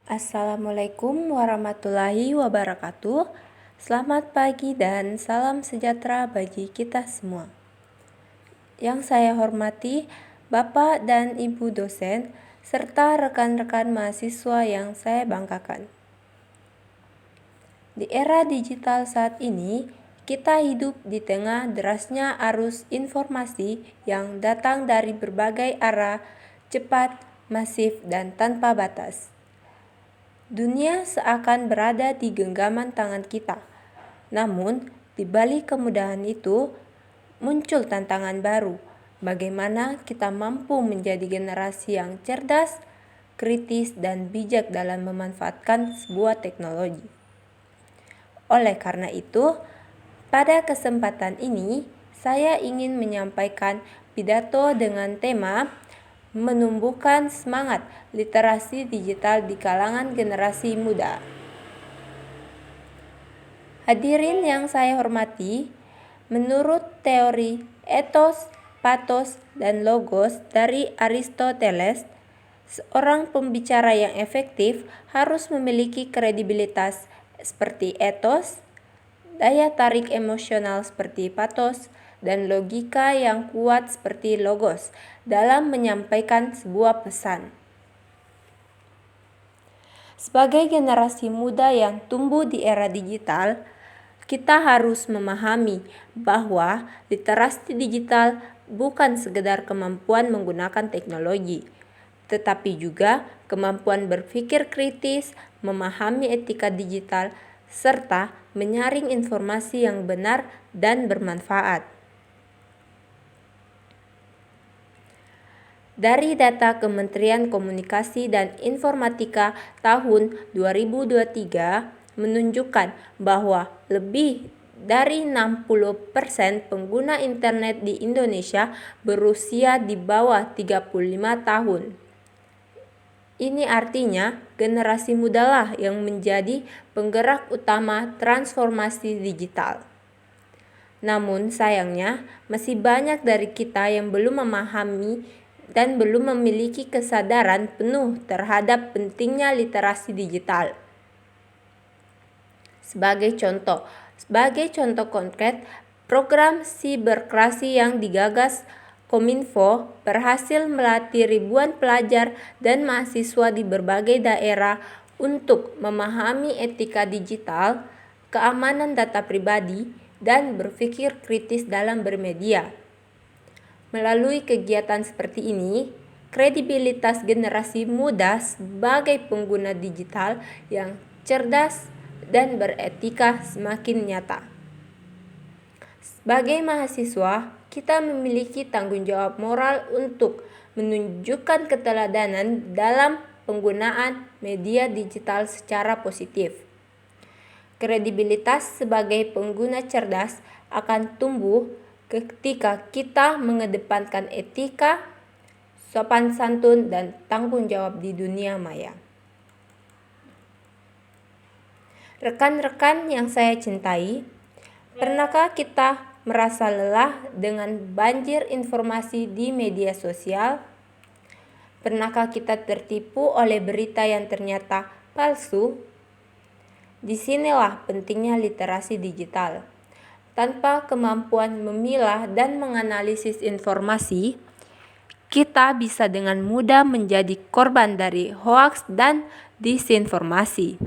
Assalamualaikum warahmatullahi wabarakatuh. Selamat pagi dan salam sejahtera bagi kita semua. Yang saya hormati Bapak dan Ibu dosen serta rekan-rekan mahasiswa yang saya banggakan. Di era digital saat ini, kita hidup di tengah derasnya arus informasi yang datang dari berbagai arah, cepat, masif, dan tanpa batas. Dunia seakan berada di genggaman tangan kita. Namun, di balik kemudahan itu, muncul tantangan baru. Bagaimana kita mampu menjadi generasi yang cerdas, kritis, dan bijak dalam memanfaatkan sebuah teknologi. Oleh karena itu, pada kesempatan ini, saya ingin menyampaikan pidato dengan tema menumbuhkan semangat literasi digital di kalangan generasi muda. Hadirin yang saya hormati, menurut teori etos, patos, dan logos dari Aristoteles, seorang pembicara yang efektif harus memiliki kredibilitas seperti etos, daya tarik emosional seperti patos, dan logika yang kuat seperti logos dalam menyampaikan sebuah pesan. Sebagai generasi muda yang tumbuh di era digital, kita harus memahami bahwa literasi digital bukan sekedar kemampuan menggunakan teknologi, tetapi juga kemampuan berpikir kritis, memahami etika digital, serta menyaring informasi yang benar dan bermanfaat. Dari data Kementerian Komunikasi dan Informatika tahun 2023 menunjukkan bahwa lebih dari 60% pengguna internet di Indonesia berusia di bawah 35 tahun. Ini artinya generasi mudalah yang menjadi penggerak utama transformasi digital. Namun sayangnya masih banyak dari kita yang belum memahami dan belum memiliki kesadaran penuh terhadap pentingnya literasi digital. Sebagai contoh konkret, program siberkrasi yang digagas Kominfo berhasil melatih ribuan pelajar dan mahasiswa di berbagai daerah untuk memahami etika digital, keamanan data pribadi, dan berpikir kritis dalam bermedia. Melalui kegiatan seperti ini, kredibilitas generasi muda sebagai pengguna digital yang cerdas dan beretika semakin nyata. Sebagai mahasiswa, kita memiliki tanggung jawab moral untuk menunjukkan keteladanan dalam penggunaan media digital secara positif. Kredibilitas sebagai pengguna cerdas akan tumbuh ketika kita mengedepankan etika, sopan santun, dan tanggung jawab di dunia maya. Rekan-rekan yang saya cintai, pernahkah kita merasa lelah dengan banjir informasi di media sosial? Pernahkah kita tertipu oleh berita yang ternyata palsu? Disinilah pentingnya literasi digital. Tanpa kemampuan memilah dan menganalisis informasi, kita bisa dengan mudah menjadi korban dari hoaks dan disinformasi.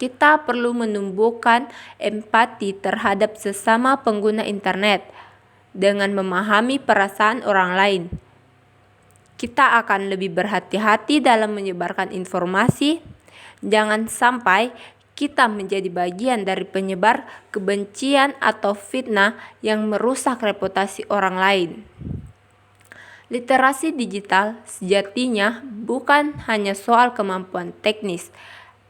Kita perlu menumbuhkan empati terhadap sesama pengguna internet dengan memahami perasaan orang lain. Kita akan lebih berhati-hati dalam menyebarkan informasi. Jangan sampai kita menjadi bagian dari penyebar kebencian atau fitnah yang merusak reputasi orang lain. Literasi digital sejatinya bukan hanya soal kemampuan teknis,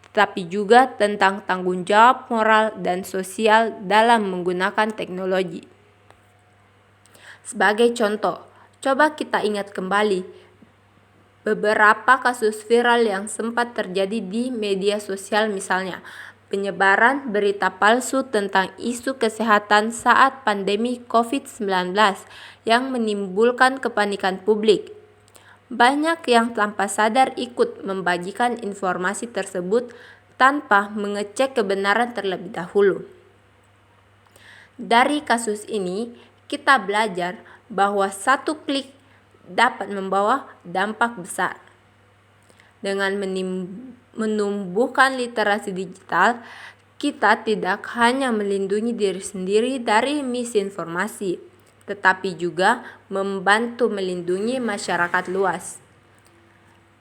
tetapi juga tentang tanggung jawab moral dan sosial dalam menggunakan teknologi. Sebagai contoh, coba kita ingat kembali beberapa kasus viral yang sempat terjadi di media sosial, misalnya penyebaran berita palsu tentang isu kesehatan saat pandemi COVID-19 yang menimbulkan kepanikan publik, Banyak yang tanpa sadar ikut membagikan informasi tersebut tanpa mengecek kebenaran terlebih dahulu. Dari kasus ini, kita belajar bahwa satu klik dapat membawa dampak besar. Dengan menumbuhkan literasi digital, kita tidak hanya melindungi diri sendiri dari misinformasi, tetapi juga membantu melindungi masyarakat luas.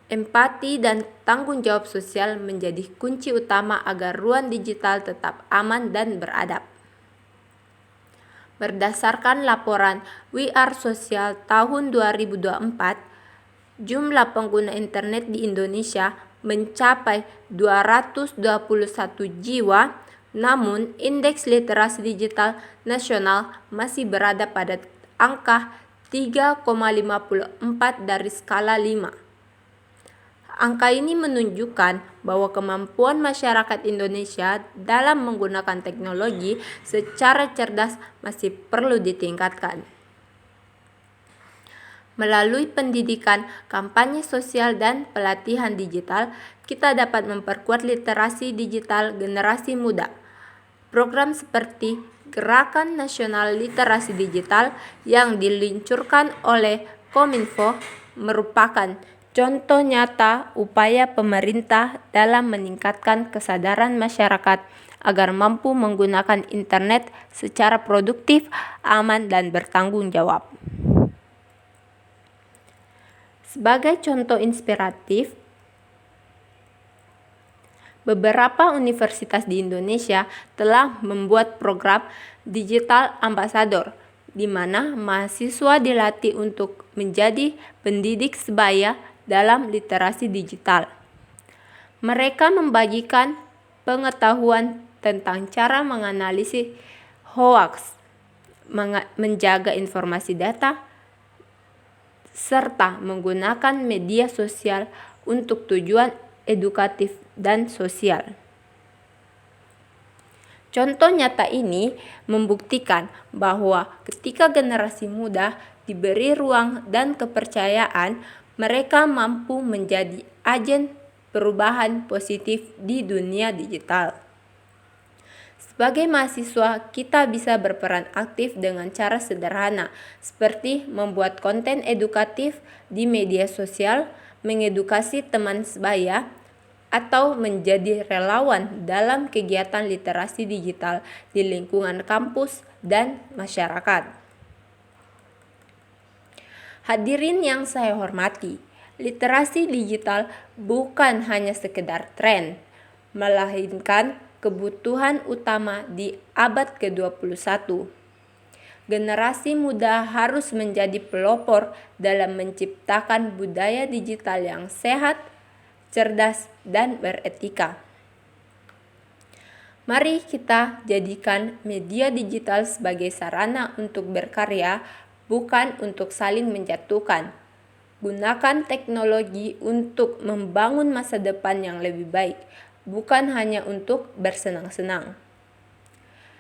Empati dan tanggung jawab sosial menjadi kunci utama agar ruang digital tetap aman dan beradab. Berdasarkan laporan We Are Social tahun 2024, jumlah pengguna internet di Indonesia mencapai 221 jiwa, namun indeks literasi digital nasional masih berada pada angka 3,54 dari skala 5. Angka ini menunjukkan bahwa kemampuan masyarakat Indonesia dalam menggunakan teknologi secara cerdas masih perlu ditingkatkan. Melalui pendidikan, kampanye sosial, dan pelatihan digital, kita dapat memperkuat literasi digital generasi muda. Program seperti Gerakan Nasional Literasi Digital yang diluncurkan oleh Kominfo merupakan contoh nyata upaya pemerintah dalam meningkatkan kesadaran masyarakat agar mampu menggunakan internet secara produktif, aman, dan bertanggung jawab. Sebagai contoh inspiratif, beberapa universitas di Indonesia telah membuat program Digital Ambassador, di mana mahasiswa dilatih untuk menjadi pendidik sebaya dalam literasi digital. Mereka membagikan pengetahuan tentang cara menganalisis hoaks, menjaga informasi data, serta menggunakan media sosial untuk tujuan edukatif dan sosial. Contoh nyata ini membuktikan bahwa ketika generasi muda diberi ruang dan kepercayaan, mereka mampu menjadi agen perubahan positif di dunia digital. Sebagai mahasiswa, kita bisa berperan aktif dengan cara sederhana, seperti membuat konten edukatif di media sosial, mengedukasi teman sebaya, atau menjadi relawan dalam kegiatan literasi digital di lingkungan kampus dan masyarakat. Hadirin yang saya hormati, literasi digital bukan hanya sekedar tren, melainkan kebutuhan utama di abad ke-21. Generasi muda harus menjadi pelopor dalam menciptakan budaya digital yang sehat, cerdas, dan beretika. Mari kita jadikan media digital sebagai sarana untuk berkarya, bukan untuk saling menjatuhkan. Gunakan teknologi untuk membangun masa depan yang lebih baik, bukan hanya untuk bersenang-senang.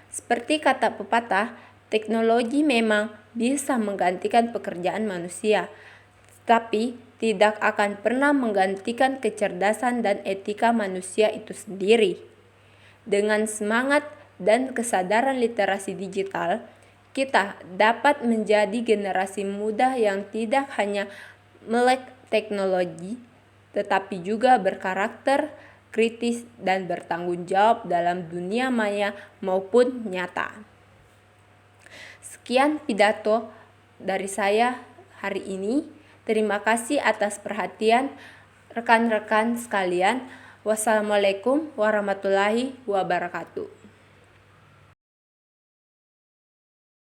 Seperti kata pepatah, teknologi memang bisa menggantikan pekerjaan manusia, tapi tidak akan pernah menggantikan kecerdasan dan etika manusia itu sendiri. Dengan semangat dan kesadaran literasi digital, kita dapat menjadi generasi muda yang tidak hanya melek teknologi, tetapi juga berkarakter, kritis, dan bertanggung jawab dalam dunia maya maupun nyata. Sekian pidato dari saya hari ini. Terima kasih atas perhatian rekan-rekan sekalian. Wassalamualaikum warahmatullahi wabarakatuh.